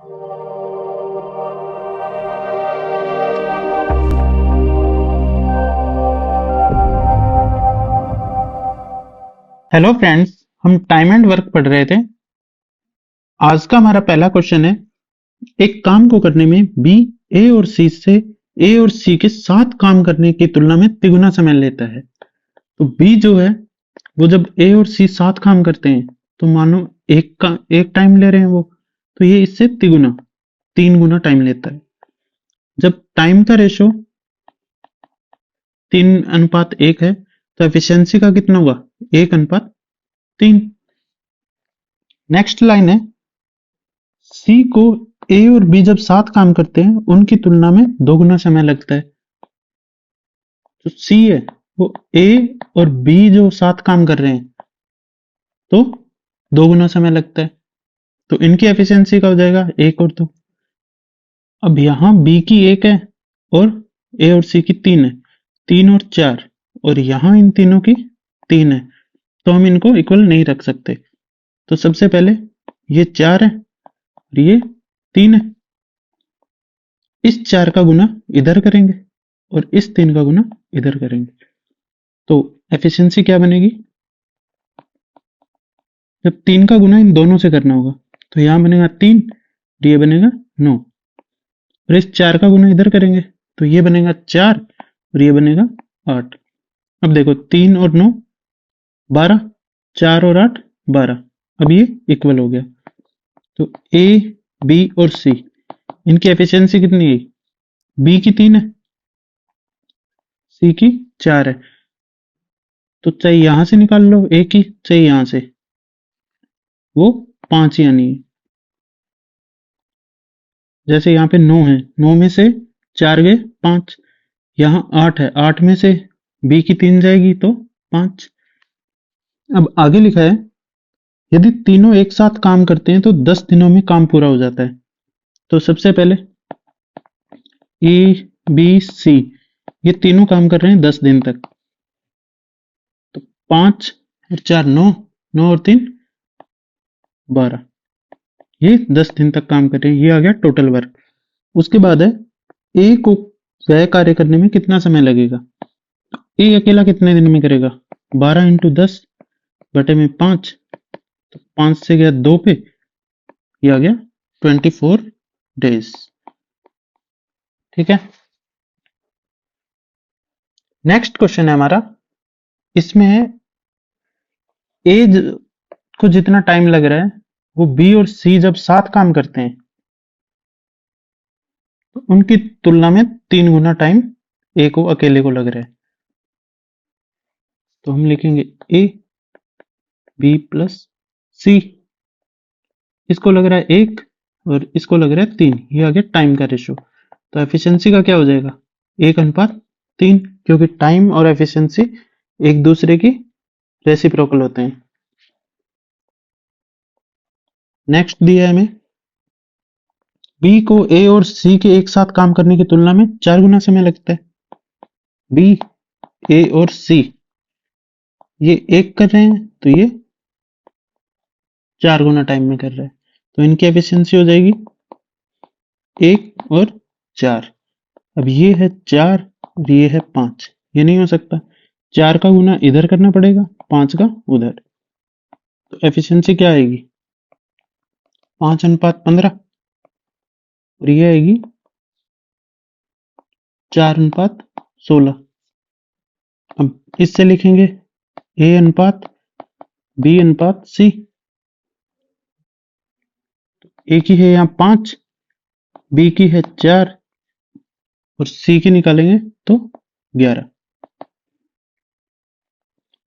Hello friends, हम time and work पढ़ रहे थे। आज का हमारा पहला क्वेश्चन है, एक काम को करने में बी ए और सी के साथ काम करने की तुलना में तिगुना समय लेता है। तो बी जो है वो जब ए और सी साथ काम करते हैं तो मानो एक टाइम ले रहे हैं वो, तो ये इससे तिगुना 3 गुना टाइम लेता है। जब टाइम का रेशो 3:1 है तो एफिशिएंसी का कितना हुआ, 1:3। नेक्स्ट लाइन है, सी को ए और बी जब साथ काम करते हैं उनकी तुलना में 2 गुना समय लगता है। तो सी है वो ए और बी जो साथ काम कर रहे हैं तो 2 गुना समय लगता है, तो इनकी एफिशिएंसी का हो जाएगा 1 और 2। अब यहां बी की 1 है और ए और सी की 3 है, 3 और 4, और यहां इन तीनों की 3 है, तो हम इनको इक्वल नहीं रख सकते। तो सबसे पहले ये 4 है और ये 3 है, इस 4 का गुना इधर करेंगे और इस 3 का गुना इधर करेंगे, तो एफिशिएंसी क्या बनेगी, जब 3 का गुना इन दोनों से करना होगा तो यहां बनेगा 3 और ये बनेगा 9, और इस 4 का गुना इधर करेंगे तो ये बनेगा 4 और ये बनेगा 8। अब देखो 3 और 9 12, 4 और 8 12, अब ये इक्वल हो गया। तो ए बी और सी इनकी एफिशिएंसी कितनी है, बी की 3 है, सी की 4 है, तो चाहे यहां से निकाल लो ए की, चाहे यहां से, वो 5 ही आनी है। जैसे यहाँ पे 9 है, 9 में से 4 गए 5, यहाँ 8 है, 8 में से बी की 3 जाएगी तो 5। अब आगे लिखा है, यदि तीनों एक साथ काम करते हैं तो 10 दिनों में काम पूरा हो जाता है। तो सबसे पहले ए बी सी ये तीनों काम कर रहे हैं 10 दिन तक, तो 5 और 4 9, 9 और 3 12, ये 10 दिन तक काम कर रहे हैं, ये आ गया टोटल वर्क। उसके बाद है ए को वह कार्य करने में कितना समय लगेगा। ए अकेला कितने दिन में करेगा, 12 × 10 बटे में 5, तो 5 से गया 2 पे, ये आ गया 24 डेज। ठीक है, नेक्स्ट क्वेश्चन है हमारा, इसमें है ए को जितना टाइम लग रहा है वो बी और सी जब साथ काम करते हैं तो उनकी तुलना में 3 गुना टाइम ए को अकेले को लग रहा है। तो हम लिखेंगे ए बी प्लस सी, इसको लग रहा है 1 और इसको लग रहा है 3, ये आ गया टाइम का रेशो। तो एफिशिएंसी का क्या हो जाएगा, 1:3, क्योंकि टाइम और एफिशिएंसी एक दूसरे की रेसिप्रोकल होते हैं। नेक्स्ट दिया है हमें, बी को ए और सी के एक साथ काम करने की तुलना में 4 गुना समय लगता है। बी ए और सी ये एक कर रहे हैं तो ये 4 गुना टाइम में कर रहा है, तो इनकी एफिशिएंसी हो जाएगी 1 और 4। अब ये है 4 और ये है 5, ये नहीं हो सकता, 4 का गुना इधर करना पड़ेगा, 5 का उधर, तो एफिशिएंसी क्या आएगी, 5:15, और ये आएगी 4:16। अब इससे लिखेंगे ए अनुपात बी अनुपात सी, ए की है यहाँ 5, बी की है 4 और सी की निकालेंगे तो 11।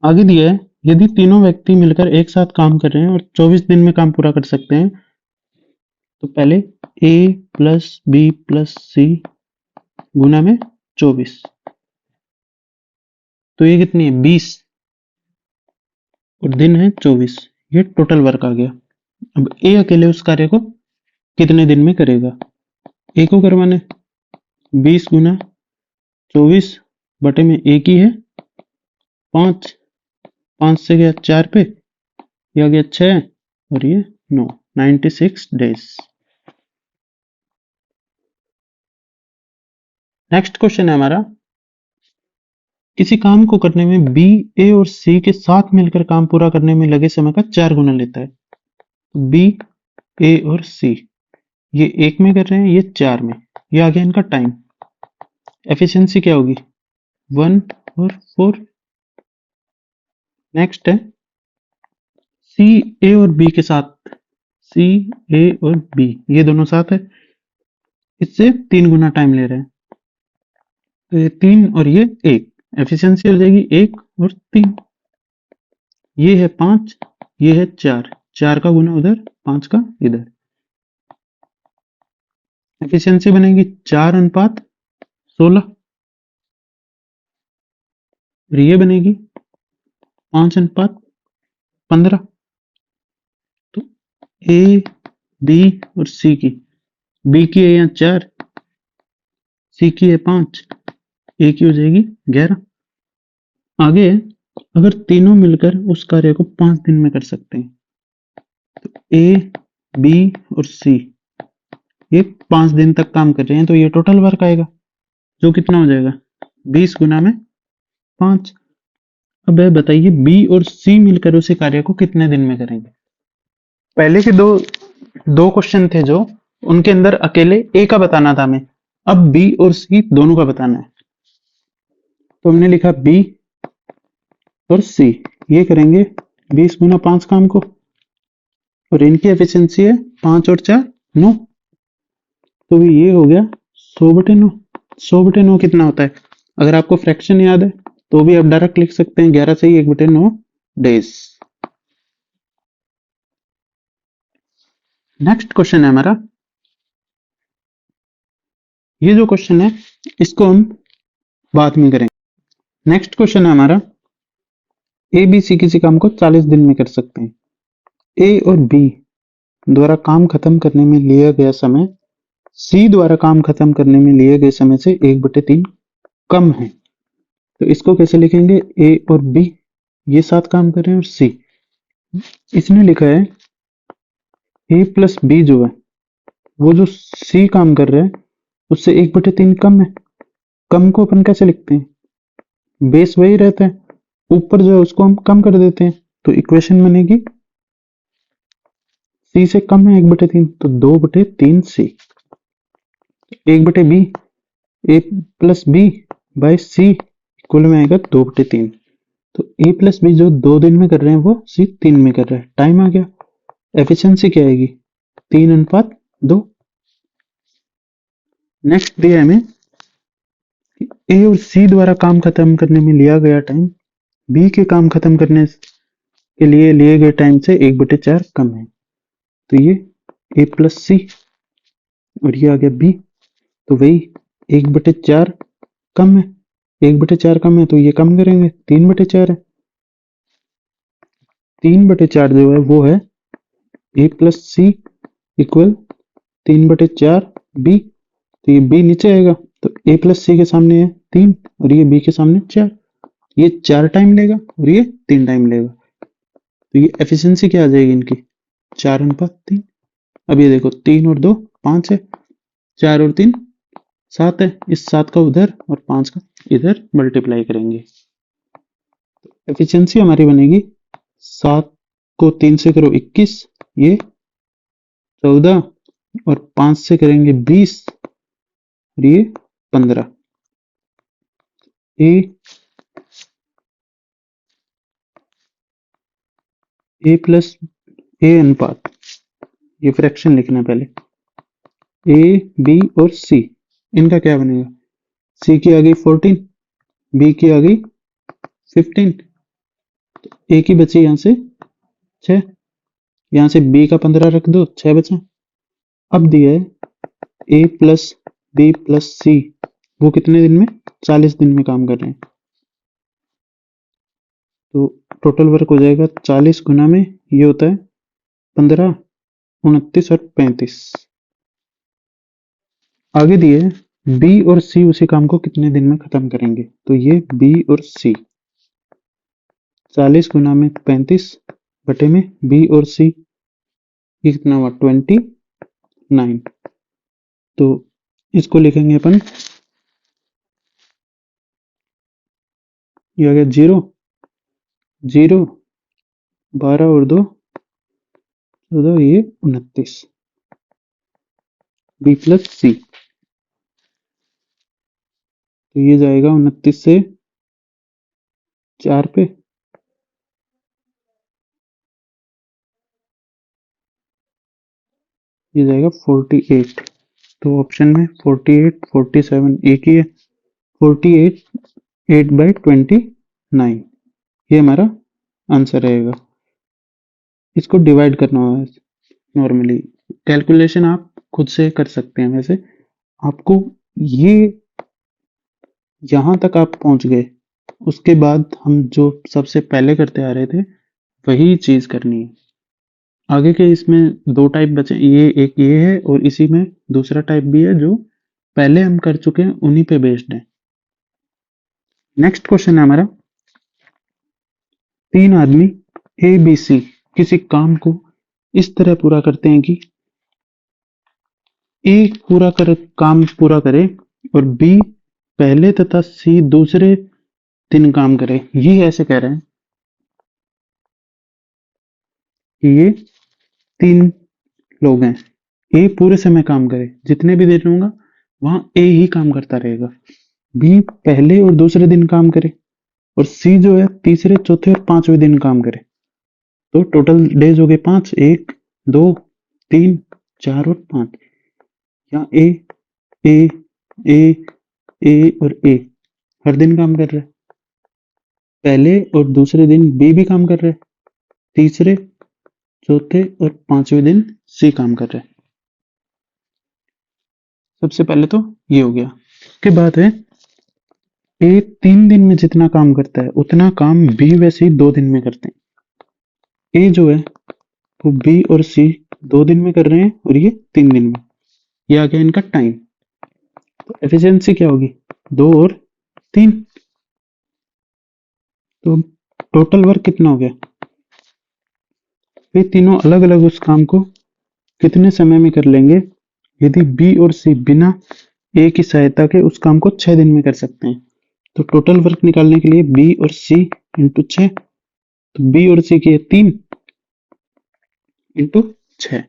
आगे दिया है, यदि तीनों व्यक्ति मिलकर एक साथ काम कर रहे हैं और 24 दिन में काम पूरा कर सकते हैं, तो पहले ए प्लस बी प्लस सी गुना में 24, तो ये कितनी है 20 और दिन है 24, ये टोटल वर्क आ गया। अब ए अकेले उस कार्य को कितने दिन में करेगा, ए को करवाने 20 गुना 24 बटे में ए की है 5, 5 से गया 4 पे, ये आ गया 6 और ये 9, 96 डेज। नेक्स्ट क्वेश्चन है हमारा, किसी काम को करने में बी, ए और सी के साथ मिलकर काम पूरा करने में लगे समय का 4 गुना लेता है। बी, ए और सी ये 1 में कर रहे हैं, ये 4 में। ये आ गया इनका टाइम। एफिशिएंसी क्या होगी? 1 और 4। नेक्स्ट है सी, ए और बी के साथ। सी, ए और बी ये दोनों साथ है, इससे 3 गुना टाइम ले रहे हैं। तो ये 3 और ये 1, एफिशिएंसी हो जाएगी 1 और 3। ये है 5, ये है 4, 4 का गुना उधर, 5 का इधर। एफिशिएंसी बनेगी 4:16। और ये बनेगी 5:15। तो ए, बी और सी की, बी की है यहाँ 4, सी की है 5, ए की हो जाएगी 11। आगे अगर तीनों मिलकर उस कार्य को 5 दिन में कर सकते हैं, तो ए, बी और सी ये 5 दिन तक काम कर रहे हैं, तो ये टोटल वर्क आएगा जो कितना हो जाएगा? 20 गुना में 5। अब बताइए बी और सी मिलकर उसी कार्य को कितने दिन में करेंगे? पहले के दो क्वेश्चन थे जो, उनके अंदर अकेले ए का बताना था हमें। अब बी और सी दोनों का बताना है, तो हमने लिखा बी और सी ये करेंगे 20 गुना 5 काम को, और इनकी एफिशिएंसी है 5 और 4 9। तो ये हो गया 100/9। 100/9 कितना होता है? अगर आपको फ्रैक्शन याद है तो भी आप डायरेक्ट लिख सकते हैं, 11 से ही 1/9 डेज। नेक्स्ट क्वेश्चन है हमारा, ये जो क्वेश्चन है इसको हम बाद में करेंगे। नेक्स्ट क्वेश्चन है हमारा, ए, बी, सी किसी काम को 40 दिन में कर सकते हैं। ए और बी द्वारा काम खत्म करने में लिया गया समय सी द्वारा काम खत्म करने में लिए गए समय से 1/3 कम है। तो इसको कैसे लिखेंगे? ए और बी ये साथ काम कर रहे हैं, और सी इसने लिखा है ए प्लस बी जो है वो जो सी काम कर रहा है उससे 1/3 कम है। कम को अपन कैसे लिखते हैं? बेस वही रहता है, ऊपर जो है उसको हम कम कर देते हैं, तो इक्वेशन बनेगी सी से कम है 1/3, तो 2/3 सी। 1/बी, A plus B by C equal में आएगा 2/3। तो ए प्लस बी जो 2 दिन में कर रहे हैं वो सी 3 में कर रहा है। टाइम आ गया। एफिशिएंसी क्या आएगी? 3:2। नेक्स्ट दिया है हमें ए और सी द्वारा काम खत्म करने में लिया गया टाइम बी के काम खत्म करने के लिए लिए गए टाइम से 1/4 कम है। तो ये ए प्लस सी और ये आ गया बी, तो वही 1/4 कम है। 1/4 कम है तो ये कम करेंगे, 3/4 है। 3/4 जो है वो है ए प्लस सी इक्वल 3/4 बी। तो ये बी नीचे आएगा, तो ए प्लस सी के सामने है 3 और ये बी के सामने 4। ये 4 टाइम लेगा और ये 3 टाइम लेगा, तो ये एफिशिएंसी क्या आ जाएगी इनकी? 4:3। अब ये देखो 3 और 2 5 है, 4 और 3 7 है। इस 7 का उधर और 5 का इधर मल्टीप्लाई करेंगे, एफिशिएंसी हमारी बनेगी 7 को 3 से करो 21, ये 14 और 5 से करेंगे 20 और ये 15। ए प्लस ए अनुपात, ये फ्रैक्शन लिखना है पहले। ए, बी और सी इनका क्या बनेगा? सी की आ गई 14, बी की आ गई 15, तो ए की बची यहां से 6, यहां से बी का 15 रख दो, 6 बचा। अब दिया है ए प्लस बी प्लस सी वो कितने दिन में? 40 दिन में काम कर रहे हैं, तो टोटल वर्क हो जाएगा 40 गुना में ये होता है 15, 29 और 35। आगे दिए बी और सी उसी काम को कितने दिन में खत्म करेंगे, तो ये बी और सी 40 गुना में 35 बटे में बी और सी ये कितना हुआ? 29। तो इसको लिखेंगे अपन ये आ गया 0 0 12 और 2 14, ये 29 बी प्लस सी। तो ये जाएगा 29 से 4 पे, ये जाएगा 48। तो ऑप्शन में 48 47 एक ही है। 48 8/29 ये हमारा आंसर रहेगा। इसको डिवाइड करना होगा नॉर्मली। कैलकुलेशन आप खुद से कर सकते हैं। वैसे आपको ये यहाँ तक आप पहुंच गए, उसके बाद हम जो सबसे पहले करते आ रहे थे वही चीज करनी है। आगे के इसमें दो टाइप बचे, ये एक ये है और इसी में दूसरा टाइप भी है जो पहले हम कर चुके हैं, उन्हीं पे बेस्ड है। नेक्स्ट क्वेश्चन है हमारा, 3 आदमी ए बी सी किसी काम को इस तरह पूरा करते हैं कि ए काम पूरा करे और बी पहले तथा सी दूसरे दिन काम करे। ये ऐसे कह रहे हैं कि ये 3 लोग हैं, ए पूरे समय काम करे, जितने भी दिन होगा वहां ए ही काम करता रहेगा, बी पहले और दूसरे दिन काम करे और सी जो है तीसरे चौथे और पांचवें दिन काम करे। तो टोटल डेज हो गए 5, 1 2 3 4 और 5। यहाँ ए ए ए ए और ए हर दिन काम कर रहे हैं, पहले और दूसरे दिन बी भी काम कर रहे हैं, तीसरे चौथे और पांचवें दिन सी काम कर रहे हैं। सबसे पहले तो ये हो गया। उसके बाद है ए 3 दिन में जितना काम करता है उतना काम बी वैसे ही 2 दिन में करते हैं। ए जो है वो बी और सी 2 दिन में कर रहे हैं और ये 3 दिन में। ये आ गया इनका टाइम। तो एफिशिएंसी क्या होगी, 2 और 3। तो टोटल वर्क कितना हो गया, ये तीनों अलग अलग उस काम को कितने समय में कर लेंगे। यदि बी और सी बिना ए की सहायता के उस काम को 6 दिन में कर सकते हैं, तो टोटल वर्क निकालने के लिए बी और सी इंटू 6। तो बी और सी की है 3 इंटू 6,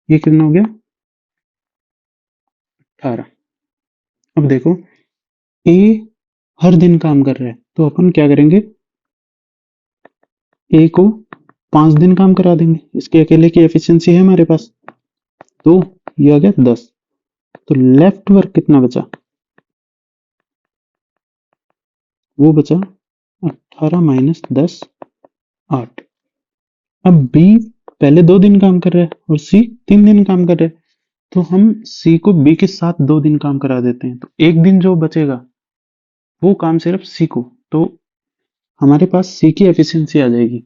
ये कितना हो गया 18। अब देखो ए हर दिन काम कर रहा है, तो अपन क्या करेंगे, ए को 5 दिन काम करा देंगे, इसके अकेले की एफिशिएंसी है हमारे पास। तो ये आ गया 10। तो लेफ्ट वर्क कितना बचा, वो बचा 18 माइनस 10 8। अब बी पहले 2 दिन काम कर रहा है और सी 3 दिन काम कर रहा है, तो हम सी को बी के साथ 2 दिन काम करा देते हैं। तो एक दिन जो बचेगा वो काम सिर्फ सी को, तो हमारे पास सी की एफिशिएंसी आ जाएगी।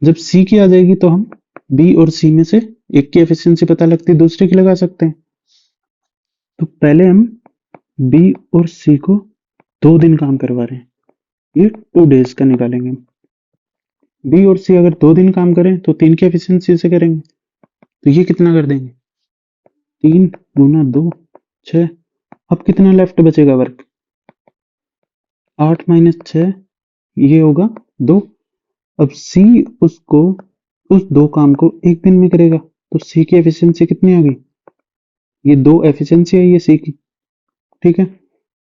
जब सी की आ जाएगी तो हम बी और सी में से एक की एफिशिएंसी पता लगती है, दूसरे की लगा सकते हैं। तो पहले हम बी और सी को 2 दिन काम करवा रहे हैं, ये 2 डेज का निकालेंगे। बी और सी अगर 2 दिन काम करें तो 3 की एफिशिएंसी से करेंगे, तो ये कितना कर देंगे 3 गुना 2 6। अब कितना लेफ्ट बचेगा वर्क, 8 माइनस 6, ये होगा 2। अब सी उसको उस 2 काम को एक दिन में करेगा, तो सी की एफिशिएंसी कितनी आ गई, ये 2 एफिशिएंसी है ये सी की, ठीक है।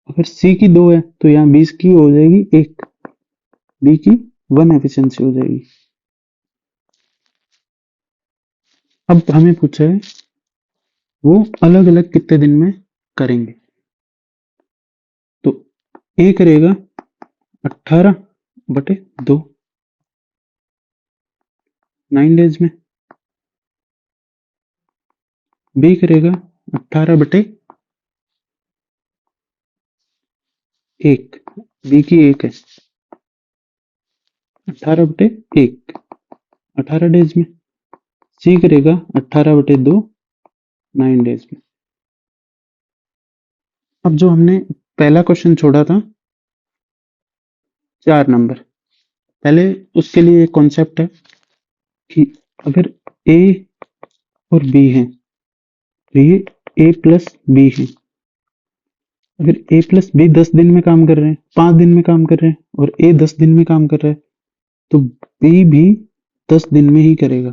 अगर सी की 2 है तो यहाँ 20 की हो जाएगी 1, बी की 1 एफिशिएंसी हो जाएगी। अब हमें पूछा है वो अलग अलग कितने दिन में करेंगे, तो ए करेगा 18/2 9 डेज में, बी करेगा 18/1, बी की 1 है, 18/1 18 डेज में, सी करेगा 18/2 9 डेज में। अब जो हमने पहला क्वेश्चन छोड़ा था 4 नंबर, पहले उसके लिए एक कॉन्सेप्ट है कि अगर ए और बी है तो ये ए प्लस बी है, अगर a प्लस बी 10 दिन में काम कर रहे हैं, 5 दिन में काम कर रहे हैं और a 10 दिन में काम कर रहा है, तो b भी 10 दिन में ही करेगा।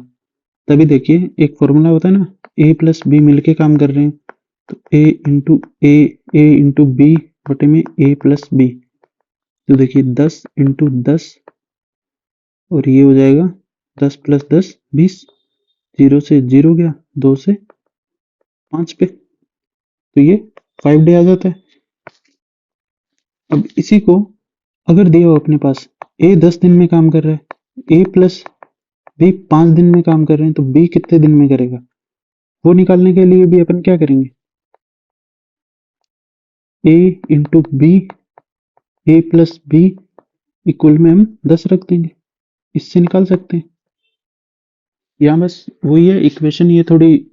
तभी देखिए एक फॉर्मूला होता है ना, a प्लस बी मिलके काम कर रहे हैं, तो a इंटू बी बटे में a प्लस बी। तो देखिए 10 इंटू 10 और ये हो जाएगा 10 प्लस 10 20, 0 से 0 गया, 2 से 5 पे, तो ये 5 डे आ जाता है। अब इसी को अगर दिया हो अपने पास a 10 दिन में काम कर रहा है, a प्लस बी 5 दिन में काम कर रहे हैं, तो b कितने दिन में करेगा, वो निकालने के लिए भी अपन क्या करेंगे, a into b, a plus b equal में हम 10 रख देंगे, इससे निकाल सकते हैं। यहाँ बस वही है इक्वेशन, ये थोड़ी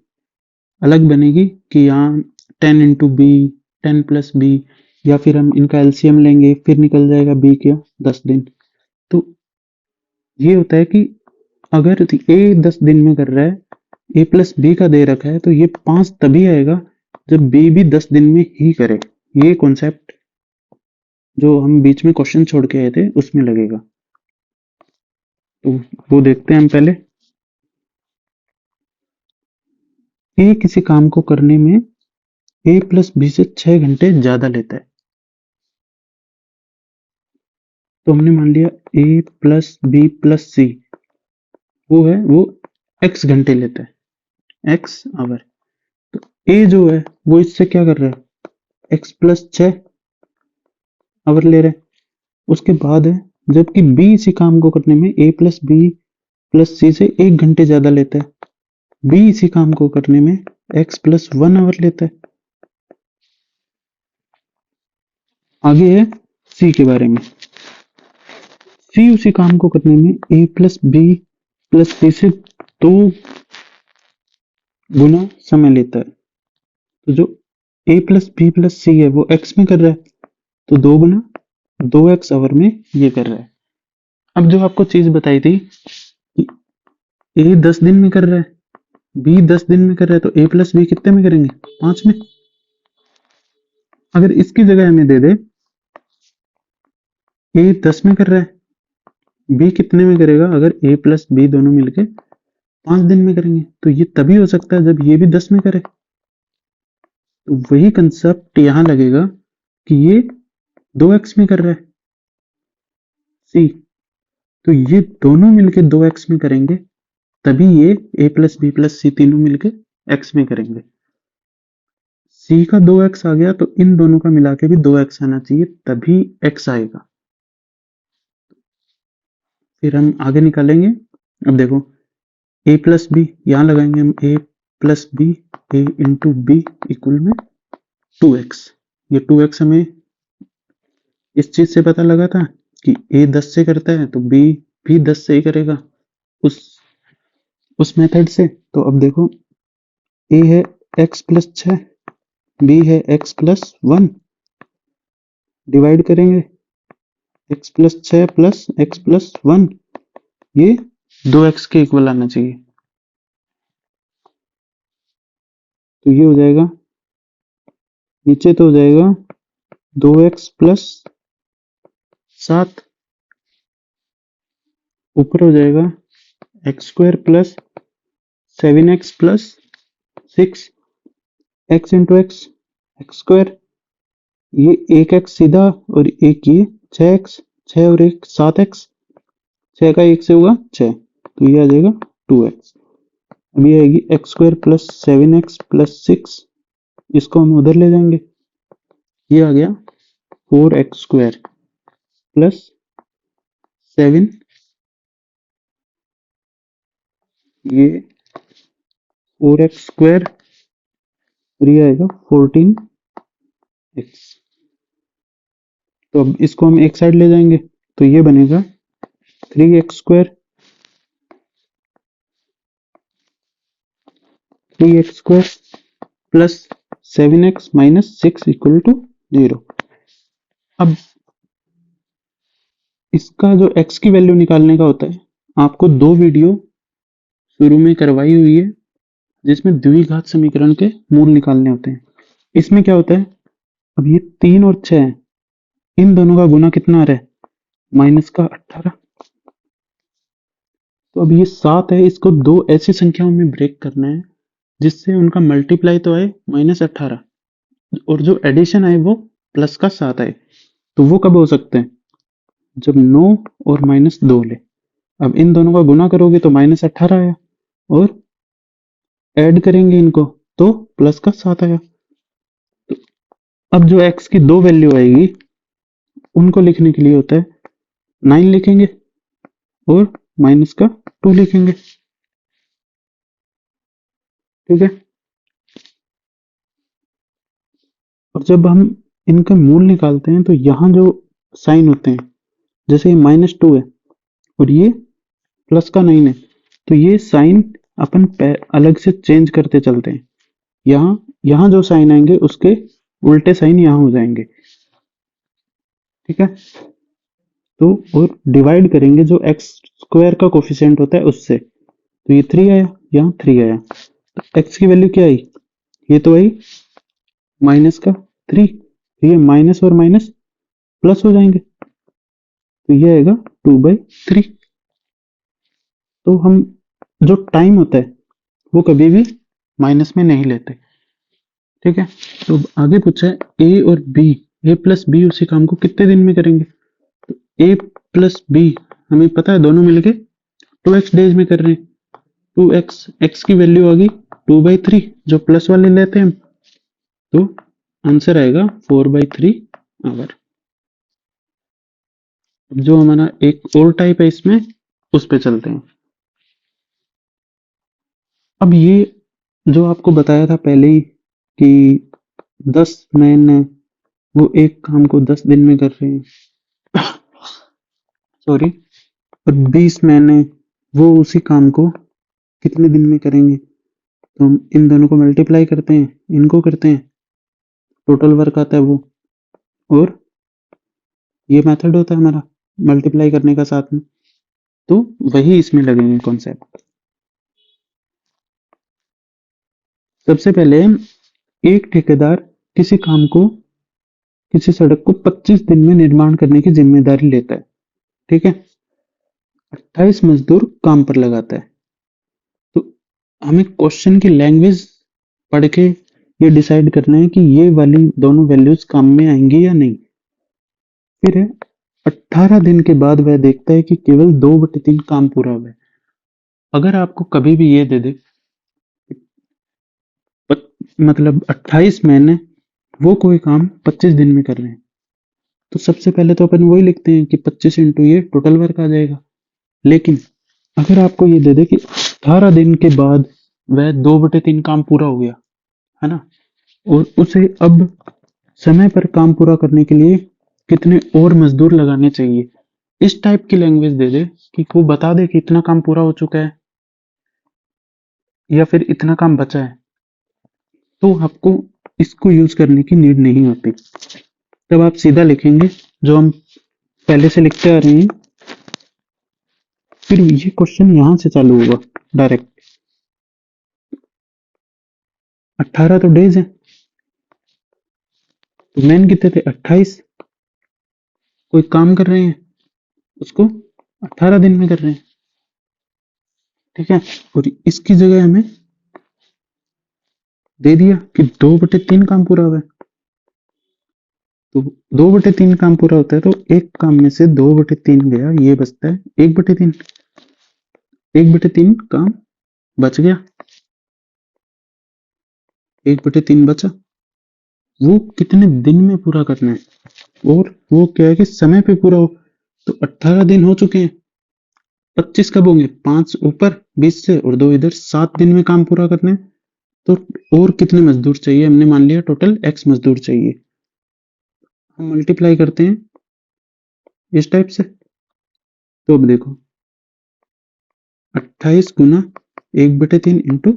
अलग बनेगी कि यहाँ 10 इंटू बी, 10 प्लस बी, या फिर हम इनका एलसीएम लेंगे फिर निकल जाएगा बी क्या 10 दिन। तो ये होता है कि अगर ए 10 दिन में कर रहा है, ए प्लस बी का दे रखा है, तो ये 5 तभी आएगा जब बी भी 10 दिन में ही करे। ये कॉन्सेप्ट जो हम बीच में क्वेश्चन छोड़ के आए थे उसमें लगेगा, तो वो देखते हैं हम पहले। ए किसी काम को करने में ए प्लस बी से 6 घंटे ज्यादा लेता है, तो हमने मान लिया ए प्लस बी प्लस सी वो एक्स घंटे लेता है, एक्स आवर। तो ए जो है वो इससे क्या कर रहा है, एक्स प्लस 6 आवर ले रहा है। उसके बाद है जबकि बी इसी काम को करने में ए प्लस बी प्लस सी से 1 घंटे ज्यादा लेता है, बी इसी काम को करने में एक्स प्लस 1 आवर लेता है। आगे है सी के बारे में, सी उसी काम को करने में ए प्लस बी प्लस सी से 2 गुना समय लेता है। तो जो ए प्लस बी प्लस सी है वो एक्स में कर रहा है, तो 2 गुना 2x आवर में ये कर रहा है। अब जो आपको चीज बताई थी कि ए 10 दिन में कर रहा है, बी 10 दिन में कर रहा है, तो ए प्लस बी कितने में करेंगे, 5 में। अगर इसकी जगह हमें दे दे ए 10 में कर रहा है, बी कितने में करेगा, अगर ए प्लस बी दोनों मिलके 5 दिन में करेंगे, तो ये तभी हो सकता है जब ये भी 10 में करे। तो वही कंसेप्ट यहां लगेगा कि ये 2x में कर रहा है सी, तो ये दोनों मिलके 2x में करेंगे, तभी ये a प्लस बी प्लस सी तीनों मिलके x में करेंगे। c का 2x आ गया, तो इन दोनों का मिला के भी 2x आना चाहिए, तभी x आएगा। फिर हम आगे निकालेंगे। अब देखो a प्लस बी यहां लगाएंगे हम, a plus b, a into b equal में 2x। ये 2x हमें इस चीज से पता लगा था कि a 10 से करता है तो b भी 10 से ही करेगा उस मेथड से। तो अब देखो a है x प्लस 6, b है x प्लस 1, डिवाइड करेंगे x plus 6 plus x plus 1, ये 2x के इक्वल आना चाहिए। तो ये हो जाएगा, नीचे तो हो जाएगा 2x प्लस 7, ऊपर हो जाएगा x square plus 7x plus 6, x into x x square, ये एक x सीधा और एक ये 6x, 6 और 1 7x, 6 का 1 से होगा 6, तो ये आ जाएगा 2x। अब ये आएगी x square plus 7x plus 6, इसको हम उधर ले जाएंगे, ये आ गया 4x स्क्वायर प्लस 7, ये 4x स्क्वायर और ये आएगा 14x। तो अब इसको हम एक साइड ले जाएंगे, तो ये बनेगा 3x square, 3x square plus 7x minus 6 equal to 0। अब इसका जो x की वैल्यू निकालने का होता है, आपको 2 वीडियो शुरू में करवाई हुई है जिसमें द्विघात समीकरण के मूल निकालने होते हैं। इसमें क्या होता है, अब ये 3 और 6 है, इन दोनों का गुना कितना आ रहा है? माइनस का 18। तो अब ये 7 है, इसको दो ऐसी संख्याओं में ब्रेक करना है जिससे उनका मल्टीप्लाई तो आए -18 और जो एडिशन आए वो प्लस का 7 आए। तो वो कब हो सकते हैं? जब 9 और -2 ले। अब इन दोनों का गुना करोगे तो -18 आया और ऐड करेंगे इनको तो प्लस का 7 आया। अब जो x की दो वैल्यू आएगी उनको लिखने के लिए होता है 9 लिखेंगे और माइनस का 2 लिखेंगे। ठीक है। और जब हम इनका मूल निकालते हैं तो यहाँ जो साइन होते हैं, जैसे ये -2 है और ये प्लस का 9 है, तो ये साइन अपन अलग से चेंज करते चलते हैं। यहाँ यहाँ जो साइन आएंगे उसके उल्टे साइन यहाँ हो जाएंगे। ठीक है। तो और डिवाइड करेंगे जो एक्स स्क्वायर का कोफिशिएंट होता है उससे। तो ये 3 आया, यहाँ 3 आया, तो एक्स की वैल्यू क्या आई? ये तो आई माइनस का 3। ये माइनस और माइनस प्लस हो जाएंगे, तो ये आएगा 2/3। तो हम जो टाइम होता है वो कभी भी माइनस में नहीं लेते। ठीक है। तो आगे पूछा है ए और बी, ए प्लस बी उसी काम को कितने दिन में करेंगे? तो ए प्लस बी हमें पता है दोनों मिलके 2x डेज में कर रहे हैं। 2x, x की वैल्यू आ गई 2/3, जो प्लस वाले लेते हैं हम, तो आंसर आएगा 4/3 आवर। जो हमारा एक और टाइप है इसमें, उस पे चलते हैं। अब ये जो आपको बताया था पहले ही कि 10 मैन है वो एक काम को 10 दिन में कर रहे हैं, सॉरी, और 20 मैन है वो उसी काम को कितने दिन में करेंगे? तो हम इन दोनों को मल्टीप्लाई करते हैं, इनको करते हैं, टोटल वर्क आता है वो, और ये मेथड होता है हमारा मल्टीप्लाई करने का साथ में, तो वही इसमें लगेंगे कॉन्सेप्ट। सबसे पहले एक ठेकेदार किसी काम को, किसी सड़क को 25 दिन में निर्माण करने की जिम्मेदारी लेता है। ठीक है। 28 मजदूर काम पर लगाता है। तो हमें क्वेश्चन की लैंग्वेज पढ़ के ये डिसाइड करना है कि ये वाली दोनों वैल्यूज काम में आएंगी या नहीं। फिर है 18 दिन के बाद वह देखता है कि केवल 2/3 काम पूरा हुआ है। अगर आपको कभी भी ये दे दे मतलब 28 महीने वो कोई काम 25 दिन में कर रहे हैं, तो सबसे पहले तो अपन वही लिखते हैं कि 25 इंटू ये टोटल वर्क आ जाएगा। लेकिन अगर आपको ये दे दे कि 18 दिन के बाद वह 2/3 काम पूरा हो गया, है ना, और उसे अब समय पर काम पूरा करने के लिए कितने और मजदूर लगाने चाहिए, इस टाइप की लैंग्वेज दे दे कि वो बता दे कि इतना काम पूरा हो चुका है या फिर इतना काम बचा है, तो आपको इसको यूज करने की नीड नहीं होती। तब आप सीधा लिखेंगे जो हम पहले से लिखते आ रहे हैं। फिर ये क्वेश्चन यहां से चालू होगा डायरेक्ट। 18 तो डेज है, तो मैन कितने थे? 28। कोई काम कर रहे हैं उसको 18 दिन में कर रहे हैं। ठीक है। और इसकी जगह हमें दे दिया कि 2/3 काम पूरा हुआ है। तो 2/3 काम पूरा होता है तो एक काम में से 2/3 गया, ये बचता है 1/3। 1/3 काम बच गया, 1/3 बचा, वो कितने दिन में पूरा करना है और वो क्या है कि समय पे पूरा हो। तो 18 दिन हो चुके हैं, 25 कब होंगे? 5 ऊपर 20 से और 2 इधर, 7 दिन में काम पूरा करना है। तो और कितने मजदूर चाहिए? हमने मान लिया टोटल x मजदूर चाहिए। हम मल्टीप्लाई करते हैं इस टाइप से। तो अब देखो 28 गुना 1/3 इंटू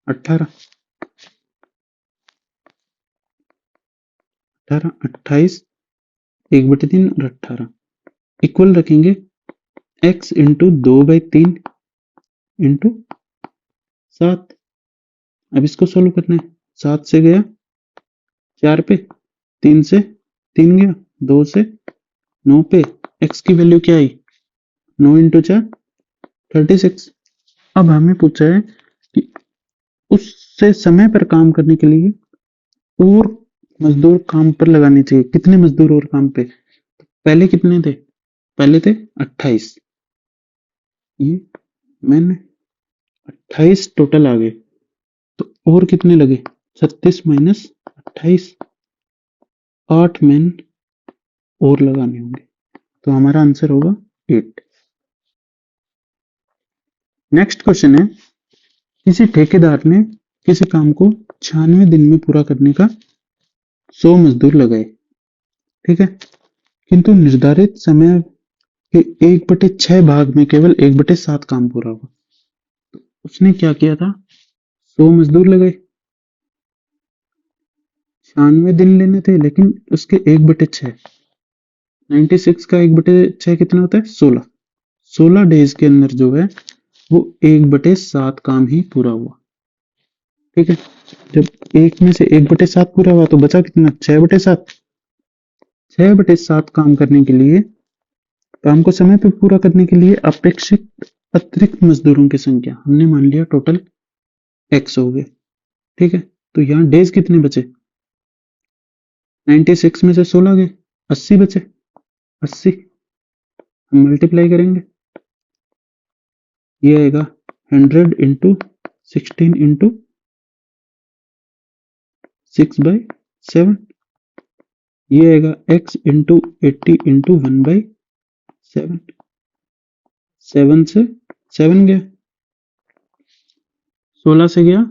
18, 28 1/3 और 18 इक्वल रखेंगे x इंटू 2/3 इंटू 7। अब इसको सोल्व करना है। 7 से गया 4 पे, 3 से 3 गया, 2 से 9 पे, x की वैल्यू क्या आई, 9 इंटू 4 36। अब हमें पूछा है कि उससे समय पर काम करने के लिए और मजदूर काम पर लगाने चाहिए, कितने मजदूर और काम पे, पहले कितने थे, पहले थे 28, ये मैंने 28 टोटल आ गए, तो और कितने लगे 36 माइनस 28, 8 मैन और लगाने होंगे, तो हमारा आंसर होगा 8। नेक्स्ट क्वेश्चन है, किसी ठेकेदार ने किसी काम को 96 दिन में पूरा करने का 100 मजदूर लगाए, ठीक है, किंतु निर्धारित समय के 1/6 भाग में केवल 1/7 काम पूरा हुआ। तो उसने क्या किया था, 100 मजदूर लगाए, 96 दिन लेने थे, लेकिन उसके 1/6, 96 का 1/6 कितना होता है, 16, 16 डेज के अंदर जो है वो 1/7 काम ही पूरा हुआ, ठीक है। जब एक में से 1/7 पूरा हुआ तो बचा कितना, 6/7, 6/7 काम करने के लिए, काम को समय पे पूरा करने के लिए अपेक्षित अतिरिक्त मजदूरों की संख्या हमने मान लिया टोटल x हो गए, ठीक है। तो यहाँ डेज कितने बचे, 96 में से 16 गए, 80 बचे, 80 हम मल्टीप्लाई करेंगे, ये आएगा 100 इंटू 16 इंटू 6/7, ये आएगा x इंटू 80 इंटू 1/7, 7 से 7 गया, 16 से गया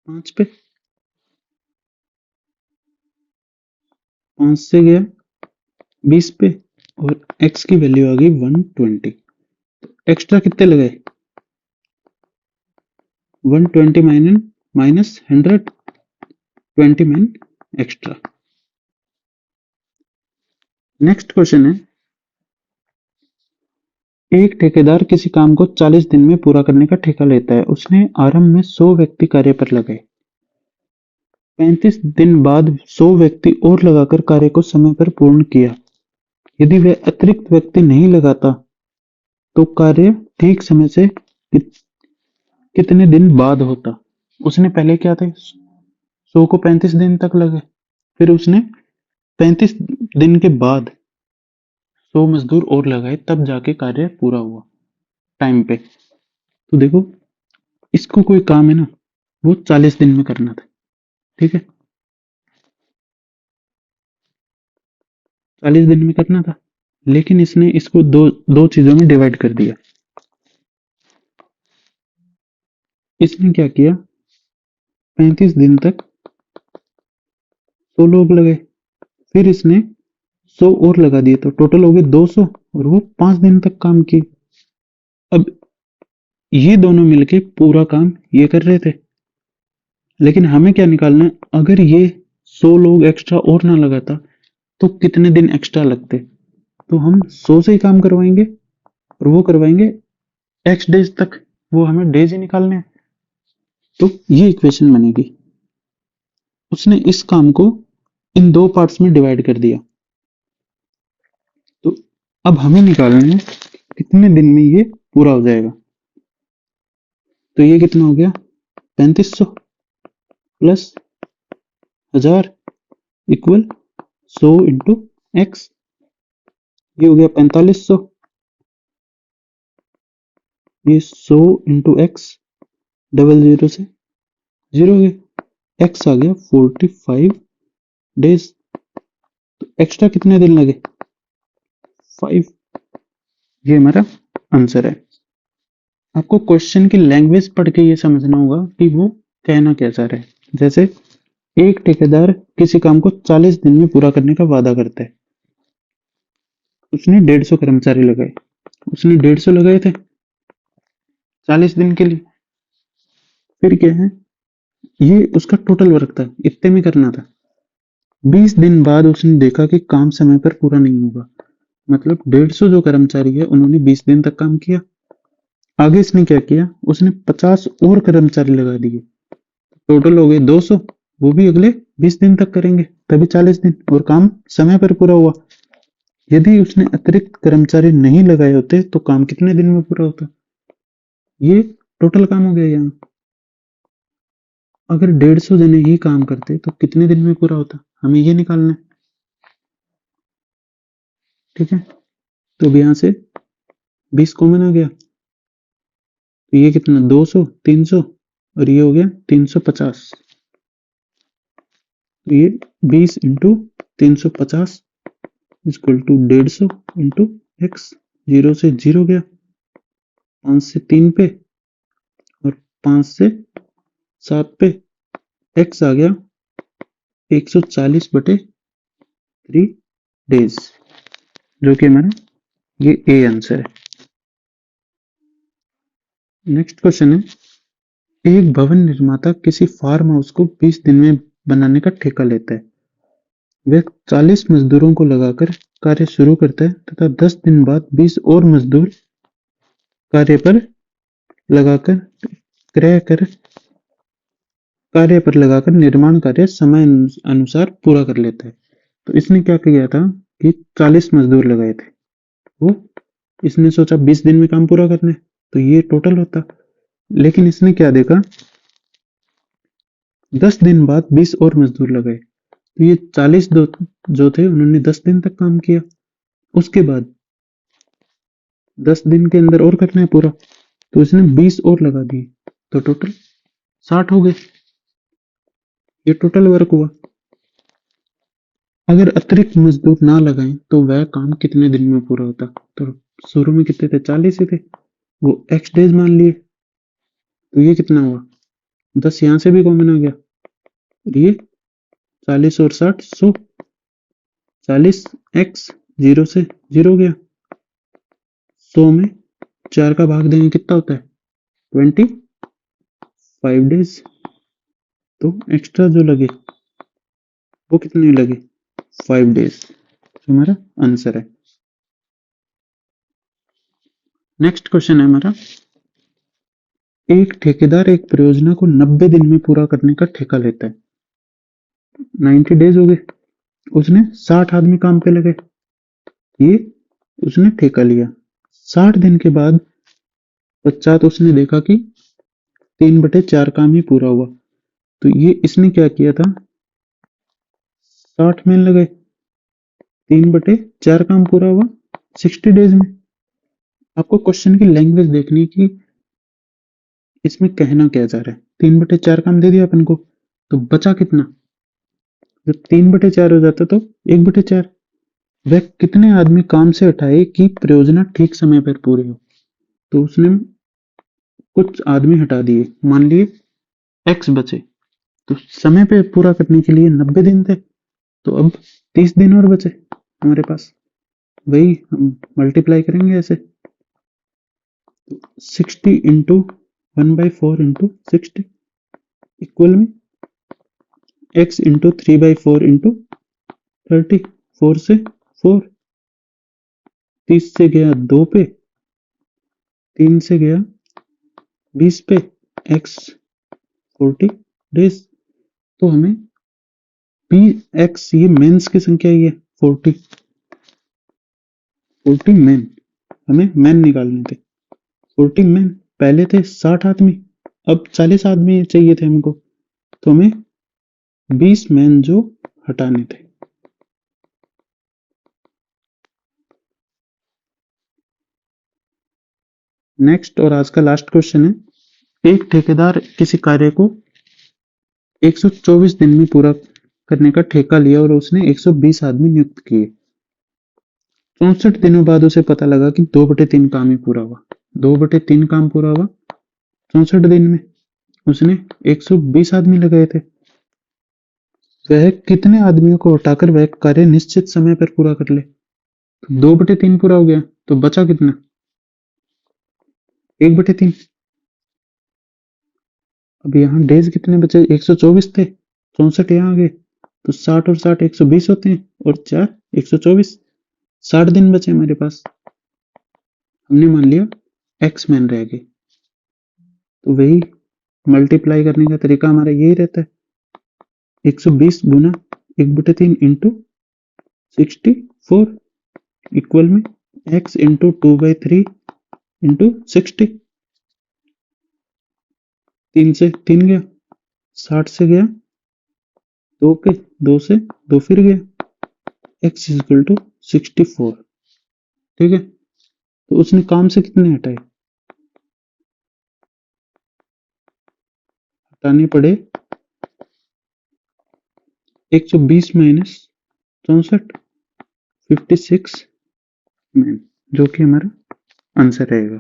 5 पे, 5 से गया 20 पे, और x की वैल्यू आ गई 120। एक्स्ट्रा कितने लगाए, 120 minus 100, 20 man extra. Next question है, एक ठेकेदार किसी काम को 40 दिन में पूरा करने का ठेका लेता है, उसने आरंभ में 100 व्यक्ति कार्य पर लगाए, 35 दिन बाद 100 व्यक्ति और लगाकर कार्य को समय पर पूर्ण किया, यदि वह अतिरिक्त व्यक्ति नहीं लगाता तो कार्य ठीक समय से कितने दिन बाद होता। उसने पहले क्या थे, 100 को 35 दिन तक लगे, फिर उसने 35 दिन के बाद 100 मजदूर और लगाए, तब जाके कार्य पूरा हुआ टाइम पे। तो देखो, इसको कोई काम है ना, वो 40 दिन में करना था, ठीक है, 40 दिन में करना था, लेकिन इसने इसको दो चीजों में डिवाइड कर दिया। इसने क्या किया, 35 दिन तक 100 लोग लगे, फिर इसने 100 और लगा दिए, तो टोटल हो गए 200, और वो 5 दिन तक काम किए। अब ये दोनों मिलके पूरा काम ये कर रहे थे, लेकिन हमें क्या निकालना है, अगर ये 100 लोग एक्स्ट्रा और ना लगाता तो कितने दिन एक्स्ट्रा लगते। तो हम 100 से ही काम करवाएंगे, और वो करवाएंगे x डेज तक, वो हमें डेज ही निकालने हैं। तो ये इक्वेशन बनेगी। उसने इस काम को इन दो पार्ट्स में डिवाइड कर दिया। तो अब हमें निकालना है कितने दिन में ये पूरा हो जाएगा। तो ये कितना हो गया, 3500 प्लस 1000 इक्वल 100 इंटू एक्स, ये हो गया 4500, ये 100 इंटू एक्स, डबल जीरो से जीरो हो गया, एक्स आ गया 45 डेज। तो एक्स्ट्रा कितने दिन लगे, 5। ये हमारा आंसर है। आपको क्वेश्चन की लैंग्वेज पढ़ के ये समझना होगा कि वो कहना क्या चाह रहा है। जैसे एक ठेकेदार किसी काम को 40 दिन में पूरा करने का वादा करता है, उसने 150 कर्मचारी लगाए, उसने 150 लगाए थे 40 दिन के लिए। फिर क्या है, ये उसका टोटल वर्क था, इतने में करना था। 20 दिन बाद उसने देखा कि काम समय पर पूरा नहीं होगा, मतलब 150 जो कर्मचारी है उन्होंने 20 दिन तक काम किया, आगे इसने क्या किया, उसने 50 और कर्मचारी लगा दिए, टोटल हो गए 200। वो भी अगले 20 दिन तक करेंगे, तभी 40 दिन, और काम समय पर पूरा हुआ। यदि उसने अतिरिक्त कर्मचारी नहीं लगाए होते तो काम कितने दिन में पूरा होता? ये टोटल काम हो गया यहाँ। अगर 150 जने ही काम करते तो कितने दिन में पूरा होता, हमें ये निकालना है। ठीक है, तो अब यहाँ से 20 कॉमन आ गया, तो ये कितना 200, 300 और ये हो गया 350। तो ये 20 into 350 equal to 150 into x. 0 से 0 गया, 5 से 3 पे और 5 से 7 पे, एक्स आ गया 140/3 डेज, जो कि हमारा ये ए आंसर है। नेक्स्ट क्वेश्चन है, एक भवन निर्माता किसी फार्म हाउस को 20 दिन में बनाने का ठेका लेता है। वह 40 मजदूरों को लगाकर कार्य शुरू करता है तथा 10 दिन बाद 20 और मजदूर कार्य पर लगाकर निर्माण कार्य समय अनुसार पूरा कर लेता है। तो इसने क्या किया था कि 40 मजदूर लगाए थे, वो इसने सोचा 20 दिन में काम पूरा करना है, तो ये टोटल होता। लेकिन इसने क्या देखा, 10 दिन बाद 20 और मजदूर लगाए, तो ये 40 जो थे उन्होंने 10 दिन तक काम किया, उसके बाद 10 दिन के अंदर और करना है पूरा, तो इसने 20 और लगा दिए, तो टोटल 60 हो गए। ये टोटल वर्क हुआ। अगर अतिरिक्त मजदूर ना लगाएं तो वह काम कितने दिन में पूरा होता? तो शुरू में कितने थे, 40 ही थे, वो एक्स डेज मान लिए, तो ये कितना हुआ, 10 यहां से भी कॉमन आ गया, ये 40 और 60 100, 40 एक्स 0 से 0 गया, 100 में 4 का भाग देंगे कितना होता है, 25 डेज। तो एक्स्ट्रा जो लगे वो कितने लगे, 5 डेज, जो हमारा आंसर है। नेक्स्ट क्वेश्चन है हमारा, एक ठेकेदार एक परियोजना को 90 दिन में पूरा करने का ठेका लेता है। 90 डेज हो गए, उसने 60 आदमी काम पे लगे, ये उसने ठेका लिया। 60 दिन के बाद पश्चात उसने देखा कि 3/4 काम ही पूरा हुआ, तो ये इसने क्या किया था, 60 मैन लगे, 3/4 काम पूरा हुआ 60 डेज में। आपको क्वेश्चन की लैंग्वेज देखनी की, इसमें कहना क्या जा रहा है। 3/4 काम दे दिया अपन को, तो बचा कितना, जब 3/4 हो जाता तो 1/4। वह कितने आदमी काम से हटाए कि परियोजना ठीक समय पर पूरी हो? तो उसने कुछ आदमी हटा दिए, मान लिए एक्स बचे, तो समय पे पूरा करने के लिए 90 दिन थे, तो अब 30 दिन और बचे हमारे पास, वही हम मल्टीप्लाई करेंगे ऐसे, 60 इंटू 1/4 इंटू 60 इक्वल में x इंटू 3/4 इंटू 30, 4 से 4, 30 से गया 2 पे, 3 से गया 20 पे, x 40 डेज। तो हमें पी एक्स, ये मेंस की संख्या ही है 40, 40 मैन, हमें मैन निकालने थे। 40 मैन, पहले थे 60 आदमी, अब 40 आदमी चाहिए थे हमको, तो हमें 20 मैन जो हटाने थे। नेक्स्ट और आज का लास्ट क्वेश्चन है, एक ठेकेदार किसी कार्य को 124 दिन में पूरा करने का ठेका लिया और उसने 120 आदमी नियुक्त किए। 64 दिनों बाद उसे पता लगा कि 2/3 काम ही पूरा हुआ, 2/3 काम पूरा हुआ 64 दिन में, उसने 120 आदमी लगाए थे। वह कितने आदमियों को हटाकर वह कार्य निश्चित समय पर पूरा कर ले? 2/3 पूरा हो गया, तो बचा कितना, 1/3। अब यहाँ डेज कितने बचे, 124 थे, 64 यहाँ आ गए, तो 60 और 60 120 होते हैं, और 4 124, 60 दिन बचे हमारे पास। हमने मान लिया एक्स मैन रह गए, तो वही मल्टीप्लाई करने का तरीका हमारा यही रहता है, 120 गुना 1/3 इंटू 64 इक्वल में x इंटू 2/3 इंटू 60। 3 से 3 गया, 60 से गया 2 के, 2 से 2 फिर गया, x इक्वल टू 64। ठीक है, तो उसने काम से कितने हटाए, हटाने पड़े 120 माइनस 64, 56 मैन, जो कि हमारा आंसर रहेगा।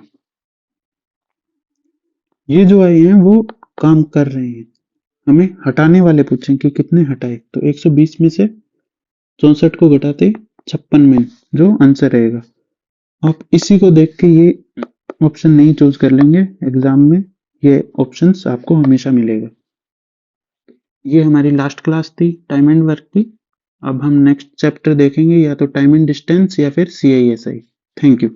ये जो आए हैं वो काम कर रहे हैं, हमें हटाने वाले पूछें कि कितने हटाए, तो 120 में से 64 को घटाते 56 में, जो आंसर रहेगा। आप इसी को देख के ये ऑप्शन नहीं चूज कर लेंगे एग्जाम में, ये ऑप्शंस आपको हमेशा मिलेगा। ये हमारी लास्ट क्लास थी टाइम एंड वर्क की। अब हम नेक्स्ट चैप्टर देखेंगे, या तो टाइम एंड डिस्टेंस या फिर CISI। Thank you.